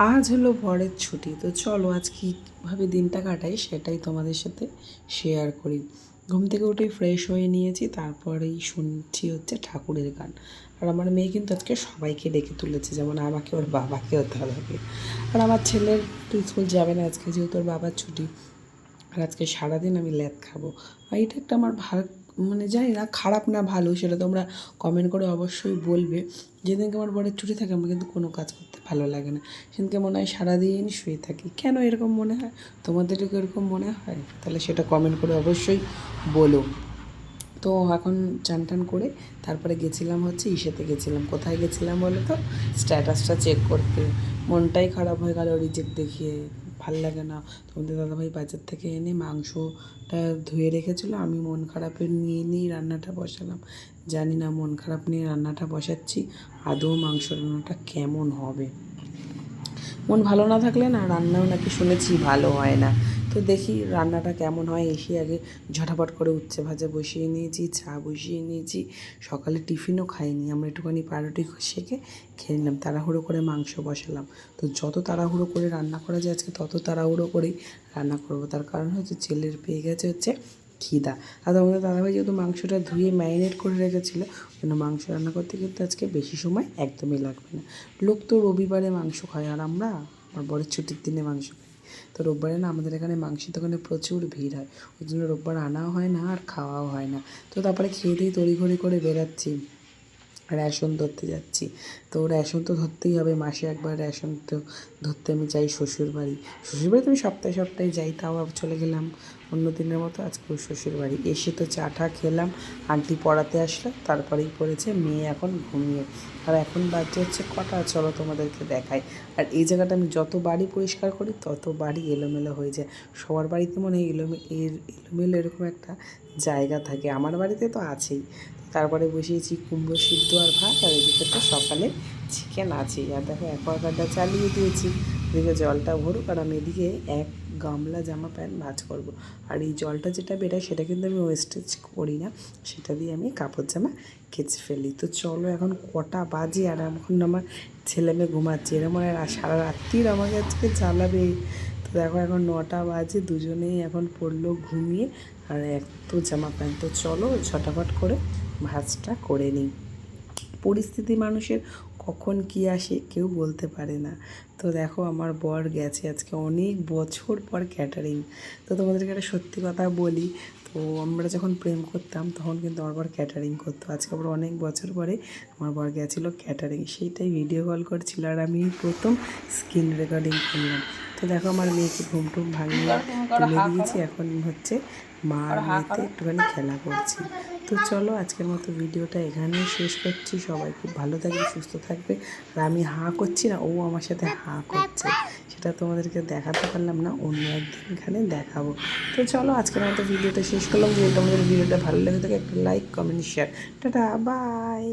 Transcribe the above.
আজ হলো বরের ছুটি, তো চলো আজ কীভাবে দিনটা কাটাই সেটাই তোমাদের সাথে শেয়ার করি। ঘুম থেকে উঠেই ফ্রেশ হয়ে নিয়েছি, তারপরেই শুনছি হচ্ছে ঠাকুরের গান। আর আমার মেয়ে কিন্তু আজকে সবাইকে ডেকে তুলেছে, যেমন আমাকে ওর বাবাকেও ধরাবে। আর আমার ছেলের তো স্কুল যাবে না আজকে, যেহেতু ওর বাবার ছুটি। আর আজকে সারাদিন আমি ল্যাদ খাবো। আর এটা একটা আমার মানে জানি না খারাপ না ভালো, সেটা তোমরা কমেন্ট করে অবশ্যই বলবে। যেদিনকে আমার বরের ছুটি থাকে আমার কিন্তু কোনো কাজ করতে ভালো লাগে না, সেদিনকে মনে হয় সারাদিন শুয়ে থাকি। কেন এরকম মনে হয়? তোমাদেরও কি এরকম মনে হয়? তাহলে সেটা কমেন্ট করে অবশ্যই বলো। তো এখন চান টান করে তারপরে গেছিলাম হচ্ছে ইসেতে গেছিলাম। কোথায় গেছিলাম বলো তো? স্ট্যাটাসটা চেক করতে। মনটাই খারাপ হয়ে গেল রিজেক্ট দেখিয়ে। ভাল লাগে না। তোমাদের দাদাভাই বাজার থেকে এনে মাংসটা ধুয়ে রেখেছিলো, আমি মন খারাপে নিয়েই রান্নাটা বসালাম। জানি না মন খারাপ নিয়ে রান্নাটা বসাচ্ছি, আদৌ মাংস রান্নাটা কেমন হবে। মন ভালো না থাকলে না রান্নাও নাকি শুনেছি ভালো হয় না। তো দেখি রান্নাটা কেমন হয়। এসে আগে ঝটাপট করে উচ্ছে ভাজা বসিয়ে নিয়েছি, চা বসিয়ে নিয়েছি। সকালে টিফিনও খাইনি, আমরা একটুখানি পাউরুটি সেঁকে খেয়ে নিলাম। তাড়াহুড়ো করে মাংস বসালাম। তো যত তাড়াহুড়ো করে রান্না করা যায় আজকে তত তাড়াহুড়ো করেই রান্না করবো। তার কারণ হচ্ছে ছেলের পেয়ে গেছে হচ্ছে খিদা। আর আমাদের দাদাভাই যেহেতু মাংসটা ধুয়ে ম্যারিনেট করে রেখেছিলো, কেন মাংস রান্না করতে কিন্তু আজকে বেশি সময় একদমই লাগবে না। লোক তো রবিবারে মাংস খায়, আর আমরা আমার বরের ছুটির দিনে মাংস খাই। তো রোববারে না আমাদের এখানে মাংসের দোকানে প্রচুর ভিড় হয়, ওই জন্য রোববার আনাও হয় না আর খাওয়াও হয় না। তো তারপরে খেয়ে দিয়ে তড়িঘড়ি করে বেরাচ্ছি, রেশন ধরতে যাচ্ছি। তো রেশন তো ধরতেই হবে, মাসে একবার রেশন তো ধরতে আমি যাই শ্বশুরবাড়ি। শ্বশুরবাড়িতে আমি সপ্তাহে সপ্তাহে যাই, তাও চলে গেলাম অন্য দিনের মতো আজকেও শ্বশুরবাড়ি। এসে তো চা টা খেলাম, আন্টি পড়াতে আসলো, তারপরেই পড়েছে মেয়ে এখন ঘুমিয়ে। আর এখন বাজে হচ্ছে কটা, চলো তোমাদেরকে দেখাই। আর এই জায়গাটা আমি যত বাড়ি পরিষ্কার করি তত বাড়ি এলোমেলো হয়ে যায়। সবার বাড়িতে মনে হয় এলোমেলো এরকম একটা জায়গা থাকে, আমার বাড়িতে তো আছেই। তারপরে বসিয়েছি কুমড়ো সিদ্ধ আর ভাত, আর এদিকে তো সকালে চিকেন আছেই। আর দেখো অ্যাকোয়াগার্ডটা চালিয়ে দিয়েছি, এদিকে জলটা ভরুক, আর আমি এদিকে এক গামলা জামা প্যান্ট ভাঁজ করবো। আর এই জলটা যেটা বেরোয় সেটা কিন্তু আমি ওয়েস্টেজ করি না, সেটা দিয়ে আমি কাপড় জামা কেচে ফেলি। তো চলো এখন কটা বাজে, আর এখন আমার ছেলে মেয়ে ঘুমাচ্ছে, এরা মনে হয় সারা রাত্রির আমাকে আজকে জ্বালাবে। তো দেখো এখন 9টা বাজে, দুজনেই এখন পড়লো ঘুমিয়ে। আর এত জামা প্যান্ট, তো চলো ঝটাফট করে ভাঁজটা করে নিই। পরিস্থিতি মানুষের কখন কী আসে কেউ বলতে পারে না। তো দেখো আমার বর গেছে আজকে অনেক বছর পর ক্যাটারিং। তো তোমাদেরকে একটা সত্যি কথা বলি, তো আমরা যখন প্রেম করতাম তখন কিন্তু আমার বর ক্যাটারিং করতো। আজকে আবার অনেক বছর পরে আমার বর গেছিলো ক্যাটারিং, সেইটাই ভিডিও কল করছিল, আর আমি প্রথম স্ক্রিন রেকর্ডিং করলাম। তো দেখো আমার মেয়েকে ঘুম টুম ভাঙিয়ে তুলে দিয়েছি, এখন হচ্ছে মা আর মেয়েতে একটুখানি খেলা করছি। তো চলো আজকের মতো ভিডিওটা এখানেই শেষ করছি। সবাই খুব ভালো থাকবে, সুস্থ থাকবে। আর আমি হাঁ করছি না, ও আমার সাথে হাঁ করছে, সেটা তোমাদেরকে দেখাতে পারলাম না, অন্য একদিন এখানে দেখাবো। তো চলো আজকের মতো ভিডিওটা শেষ করলাম। যদি তোমাদের ভিডিওটা ভালো লেগে থাকে একটা like comment share. Tata bye.